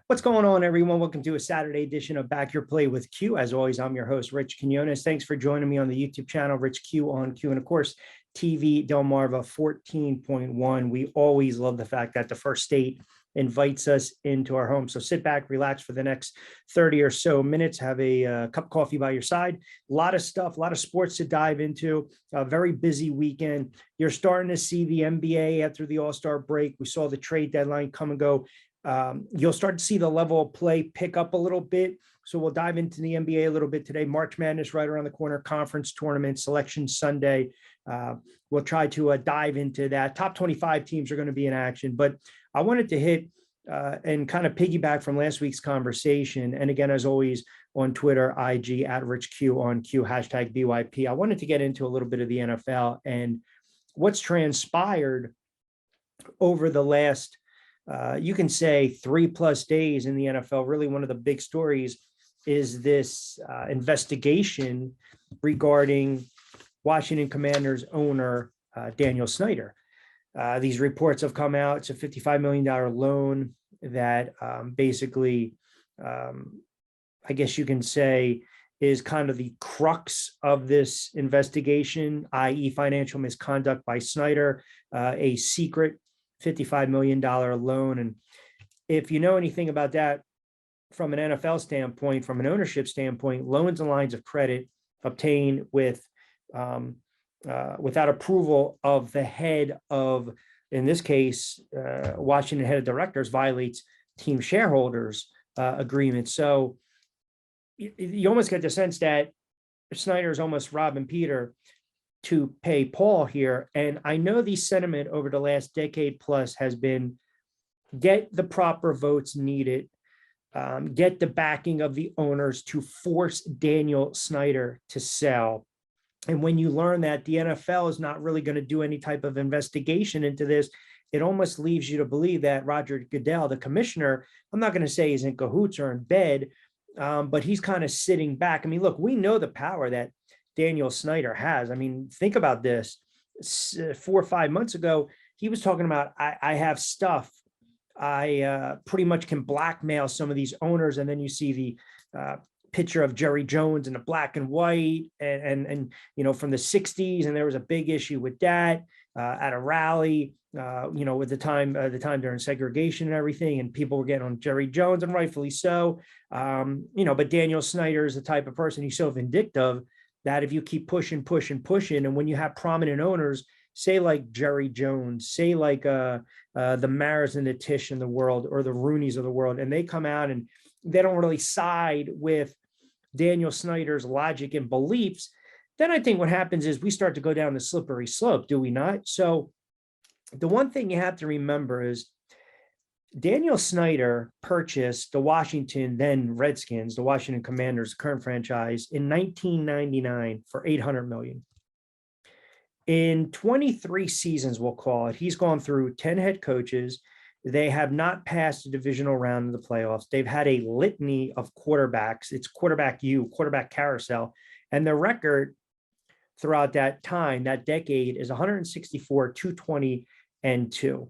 What's going on, everyone? Welcome to a Saturday edition of Back Your Play with Q. As always, I'm your host, Rich Quinones. Thanks for joining me on the YouTube channel, Rich Q on Q. And of course, TV Delmarva 14.1. We always love the fact that the first state invites us into our home. So sit back, relax for the next 30 or so minutes, have a cup of coffee by your side. A lot of stuff, a lot of sports to dive into. A very busy weekend. You're starting to see the NBA after the All-Star break. We saw the trade deadline come and go. You'll start to see the level of play pick up a little bit. So we'll dive into the NBA a little bit today. March Madness right around the corner, conference tournament, selection Sunday. We'll try to dive into that. Top 25 teams are going to be in action. But I wanted to hit and kind of piggyback from last week's conversation. And again, as always, on Twitter, IG, at RichQ on Q, hashtag BYP. I wanted to get into a little bit of the NFL and what's transpired over the last you can say 3+ days in the NFL. Really, one of the big stories is this investigation regarding Washington Commanders owner Daniel Snyder. These reports have come out. It's a $55 million loan that basically, I guess you can say, is kind of the crux of this investigation, i.e. financial misconduct by Snyder, a secret $55 million loan. And if you know anything about that from an NFL standpoint, from an ownership standpoint, loans and lines of credit obtained with without approval of the head of, in this case, Washington head of directors, violates team shareholders agreement. So you almost get the sense that Snyder is almost robbing Peter to pay Paul here. And I know the sentiment over the last decade plus has been get the proper votes needed, get the backing of the owners to force Daniel Snyder to sell. And when you learn that the NFL is not really going to do any type of investigation into this, it almost leaves you to believe that Roger Goodell, the commissioner, I'm not going to say he's in cahoots or in bed, but he's kind of sitting back. I mean, look, we know the power that Daniel Snyder has. I mean, think about this. 4 or 5 months ago, he was talking about, I have stuff. I pretty much can blackmail some of these owners. And then you see the picture of Jerry Jones in the black and white and you know, from the 60s. And there was a big issue with that at a rally, you know, with the time during segregation and everything. And people were getting on Jerry Jones, and rightfully so. You know, but Daniel Snyder is the type of person, he's so vindictive that if you keep pushing, and when you have prominent owners, say like Jerry Jones, say like the Maras and the Tish in the world, or the Rooneys of the world, and they come out and they don't really side with Daniel Snyder's logic and beliefs, then I think what happens is we start to go down the slippery slope, do we not? So the one thing you have to remember is Daniel Snyder purchased the Washington, then Redskins, the Washington Commanders, current franchise, in 1999 for $800 million. In 23 seasons, we'll call it, he's gone through 10 head coaches. They have not passed the divisional round of the playoffs. They've had a litany of quarterbacks. It's quarterback carousel. And the record throughout that time, that decade, is 164, 220, and 2.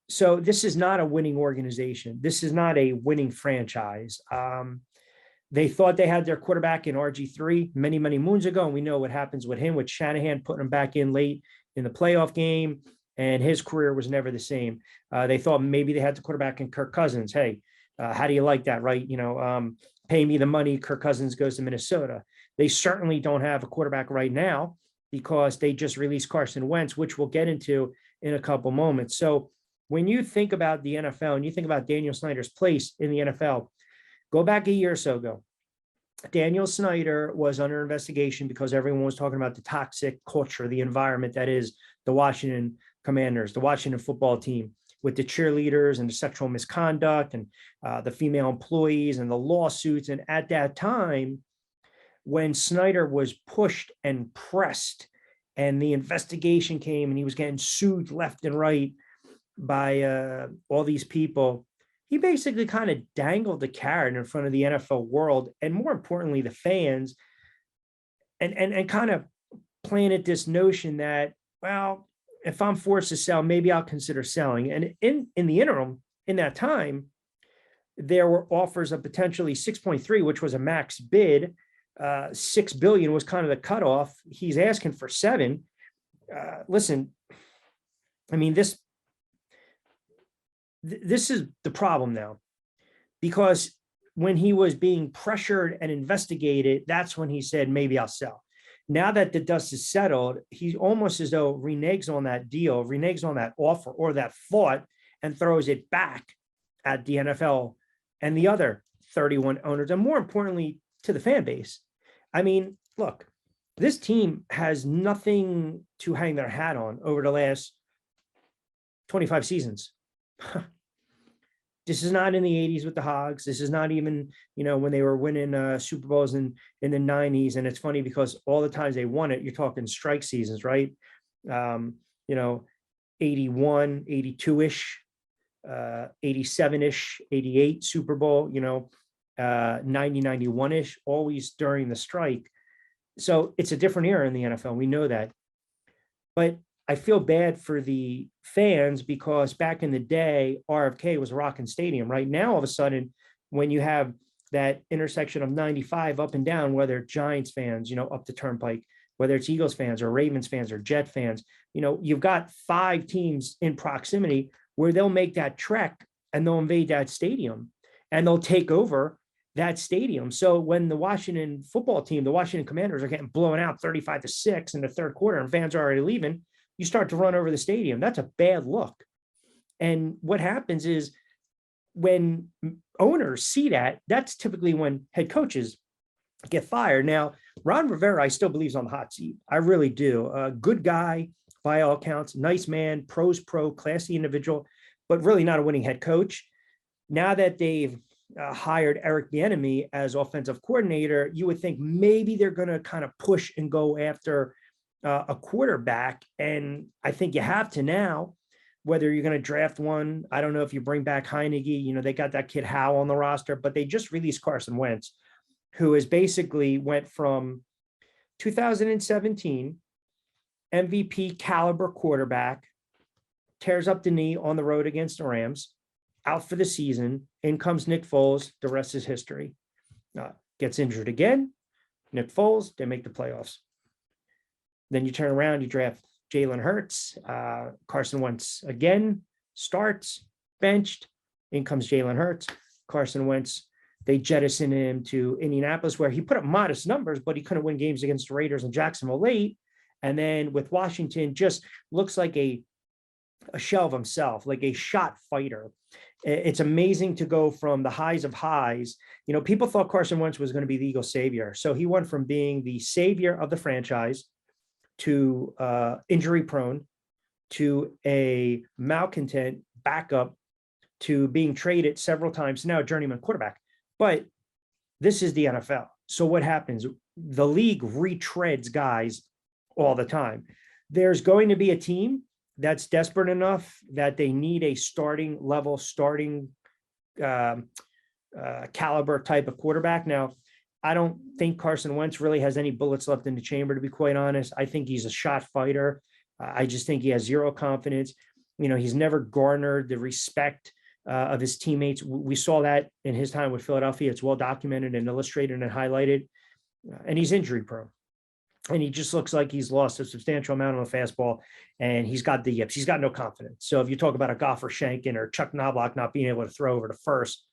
So this is not a winning organization. This is not a winning franchise. They thought they had their quarterback in RG3 many, many moons ago. And we know what happens with him, with Shanahan putting him back in late in the playoff game. And his career was never the same. They thought maybe they had the quarterback in Kirk Cousins. Hey, how do you like that, right? You know, pay me the money. Kirk Cousins goes to Minnesota. They certainly don't have a quarterback right now because they just released Carson Wentz, which we'll get into in a couple moments. So when you think about the NFL and you think about Daniel Snyder's place in the NFL, go back a year or so ago. Daniel Snyder was under investigation because everyone was talking about the toxic culture, the environment that is the Washington Commanders, the Washington football team, with the cheerleaders and the sexual misconduct and the female employees and the lawsuits. And at that time, when Snyder was pushed and pressed and the investigation came and he was getting sued left and right by all these people, he basically kind of dangled the carrot in front of the NFL world, and more importantly, the fans, and kind of planted this notion that, well, if I'm forced to sell, maybe I'll consider selling. And in the interim, in that time, there were offers of potentially 6.3, which was a max bid. 6 billion was kind of the cutoff. He's asking for 7. Listen, I mean, this is the problem now, because when he was being pressured and investigated, that's when he said, maybe I'll sell. Now that the dust is settled, he's almost as though reneges on that deal, reneges on that offer or that thought, and throws it back at the NFL and the other 31 owners, and more importantly, to the fan base. I mean, look, this team has nothing to hang their hat on over the last 25 seasons. This is not in the 80s with the Hogs. This is not even, when they were winning Super Bowls in the 90s. And it's funny because all the times they won it, you're talking strike seasons, right? 81, 82-ish, 87-ish, 88 Super Bowl, 90, 91-ish, always during the strike. So it's a different era in the NFL. We know that. But I feel bad for the fans, because back in the day, RFK was a rocking stadium. Right now, all of a sudden, when you have that intersection of 95 up and down, whether it's Giants fans, up the turnpike, whether it's Eagles fans or Ravens fans or Jet fans, you've got 5 teams in proximity where they'll make that trek and they'll invade that stadium and they'll take over that stadium. So when the Washington football team, the Washington Commanders, are getting blown out 35-6 in the third quarter and fans are already leaving, you start to run over the stadium. That's a bad look. And what happens is, when owners see that, that's typically when head coaches get fired. Now, Ron Rivera, I still believe, is on the hot seat. I really do. A good guy by all accounts, nice man, pros pro, classy individual, but really not a winning head coach. Now that they've hired Eric Bieniemy as offensive coordinator, you would think maybe they're going to kind of push and go after a quarterback. And I think you have to now, whether you're going to draft one. I don't know if you bring back Heineke, they got that kid Howe on the roster, but they just released Carson Wentz, who is basically went from 2017 MVP caliber quarterback, tears up the knee on the road against the Rams, out for the season. In comes Nick Foles. The rest is history. Gets injured again. Nick Foles, they make the playoffs. Then you turn around, you draft Jalen Hurts. Carson Wentz again starts, benched. In comes Jalen Hurts. Carson Wentz, they jettison him to Indianapolis, where he put up modest numbers, but he couldn't win games against the Raiders and Jacksonville late. And then with Washington, just looks like a shell of himself, like a shot fighter. It's amazing to go from the highs of highs. People thought Carson Wentz was going to be the Eagles' savior. So he went from being the savior of the franchise to injury prone, to a malcontent backup, to being traded several times, now a journeyman quarterback. But this is the NFL. So what happens? The league retreads guys all the time. There's going to be a team that's desperate enough that they need a starting caliber type of quarterback. Now, I don't think Carson Wentz really has any bullets left in the chamber, to be quite honest. I think he's a shot fighter. I just think he has zero confidence. He's never garnered the respect of his teammates. We saw that in his time with Philadelphia. It's well documented and illustrated and highlighted. And he's injury prone. And he just looks like he's lost a substantial amount on the fastball, and he's got the yips. He's got no confidence. So if you talk about a Goff or Shankin or Chuck Knobloch not being able to throw over to first,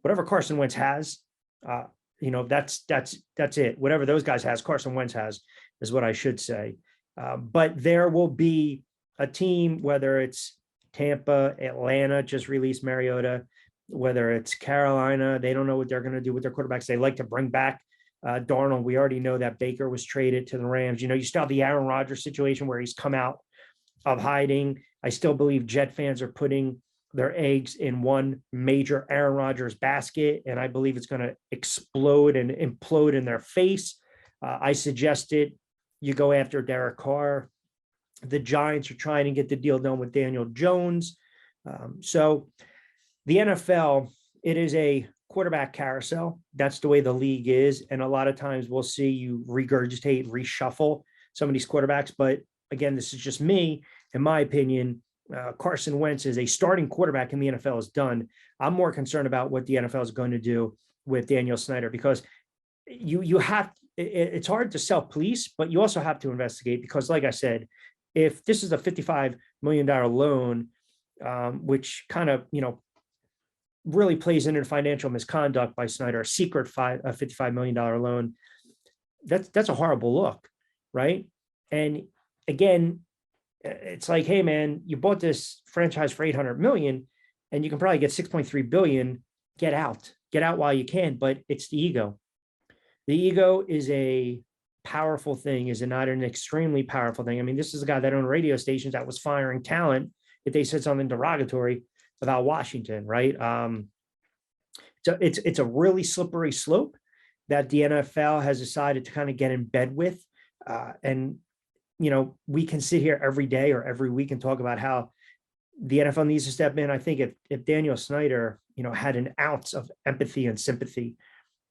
whatever Carson Wentz has, that's it. Whatever those guys has, Carson Wentz has, is what I should say. But there will be a team, whether it's Tampa, Atlanta just released Mariota, whether it's Carolina, they don't know what they're going to do with their quarterbacks. They like to bring back Darnold. We already know that Baker was traded to the Rams. You still have the Aaron Rodgers situation where he's come out of hiding. I still believe Jet fans are putting their eggs in one major Aaron Rodgers basket, and I believe it's going to explode and implode in their face. I suggested you go after Derek Carr. The Giants are trying to get the deal done with Daniel Jones. So the NFL, it is a quarterback carousel. That's the way the league is. And a lot of times we'll see you regurgitate, reshuffle some of these quarterbacks. But again, this is just me. In my opinion, Carson Wentz is a starting quarterback in the NFL is done. I'm more concerned about what the NFL is going to do with Daniel Snyder, because you have, it's hard to self-police, but you also have to investigate, because like I said, if this is a $55 million loan, which kind of, really plays into financial misconduct by Snyder, a secret $55 million loan, that's a horrible look, right? And again, it's like, hey man, you bought this franchise for 800 million and you can probably get 6.3 billion. Get out while you can. But it's the ego. The ego is a powerful thing, is it not an extremely powerful thing? I mean, this is a guy that owned radio stations that was firing talent if they said something derogatory about Washington, right? So it's a really slippery slope that the NFL has decided to kind of get in bed with. And we can sit here every day or every week and talk about how the NFL needs to step in. I think if Daniel Snyder, had an ounce of empathy and sympathy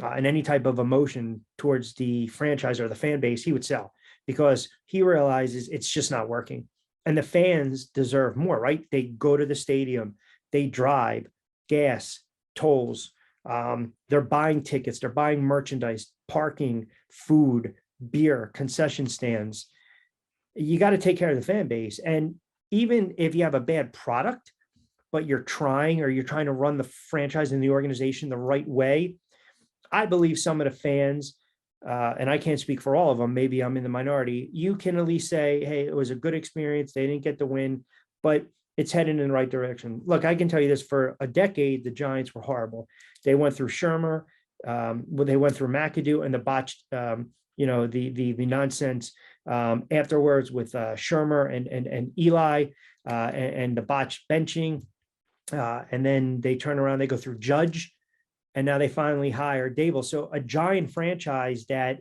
and any type of emotion towards the franchise or the fan base, he would sell, because he realizes it's just not working. And the fans deserve more, right? They go to the stadium, they drive, gas, tolls, they're buying tickets, they're buying merchandise, parking, food, beer, concession stands. You got to take care of the fan base. And even if you have a bad product, but you're trying to run the franchise and the organization the right way, I believe some of the fans, and I can't speak for all of them, maybe I'm in the minority, you can at least say, hey, it was a good experience. They didn't get the win, but it's heading in the right direction. Look, I can tell you this, for a decade, the Giants were horrible. They went through Shermer, they went through McAdoo and the botched, the nonsense afterwards with Shermer and Eli and the botched benching. And then they turn around, they go through Judge, and now they finally hire Dable. So a Giant franchise that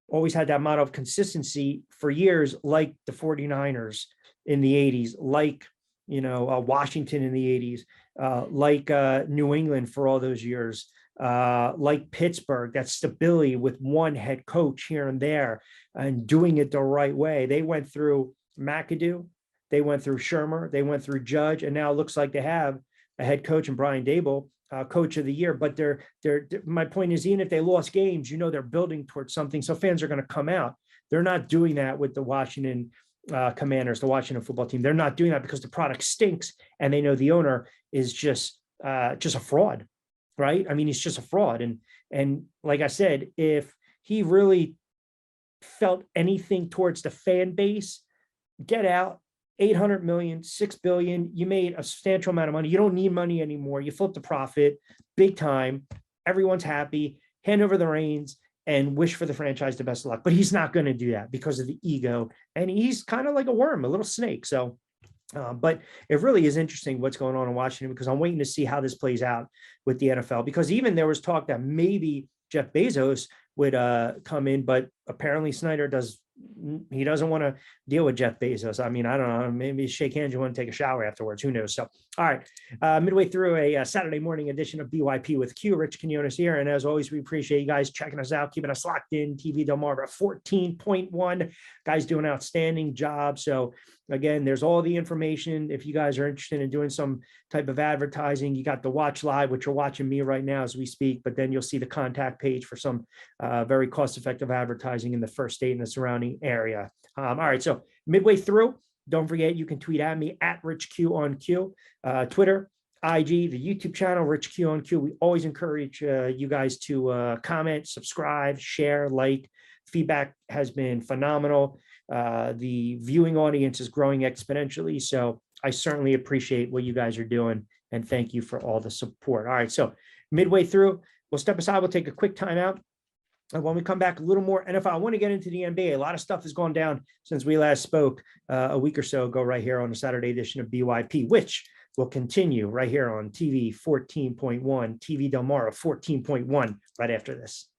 always had that model of consistency for years, like the 49ers in the 80s, like, Washington in the 80s, like New England for all those years, like Pittsburgh, that stability with one head coach here and there and doing it the right way. They went through McAdoo, they went through Shermer, they went through Judge, and now it looks like they have a head coach in Brian Dable, coach of the year. But they're my point is, even if they lost games, they're building towards something. So fans are going to come out. They're not doing that with the Washington Commanders, the Washington football team. They're not doing that because the product stinks and they know the owner is just a fraud, right? I mean, he's just a fraud. And like I said, if he really felt anything towards the fan base, get out. 800 million, 6 billion, you made a substantial amount of money. You don't need money anymore. You flipped the profit big time. Everyone's happy. Hand over the reins and wish for the franchise the best of luck. But he's not going to do that because of the ego. And he's kind of like a worm, a little snake. So, but it really is interesting what's going on in Washington, because I'm waiting to see how this plays out with the NFL, because even there was talk that maybe Jeff Bezos would come in, but apparently Snyder doesn't want to deal with Jeff Bezos. I mean, I don't know, maybe shake hands, you want to take a shower afterwards, who knows? So, all right, midway through a Saturday morning edition of BYP with Q, Rich Quinones here. And as always, we appreciate you guys checking us out, keeping us locked in. TV Delmarva 14.1, guys doing an outstanding job. So again, there's all the information. If you guys are interested in doing some type of advertising, you got the watch live, which you're watching me right now as we speak, but then you'll see the contact page for some very cost-effective advertising in the first state and the surrounding area. All right, so midway through, don't forget, you can tweet at me at RichQ on Q, Twitter, IG, the YouTube channel, Rich Q on Q. We always encourage you guys to comment, subscribe, share, like. Feedback has been phenomenal. The viewing audience is growing exponentially. So I certainly appreciate what you guys are doing. And thank you for all the support. All right, so midway through, we'll step aside. We'll take a quick timeout. And when we come back, a little more NFL. I want to get into the NBA. A lot of stuff has gone down since we last spoke a week or so ago, right here on the Saturday edition of BYP, which will continue right here on TV 14.1, TV Delmarva 14.1, right after this.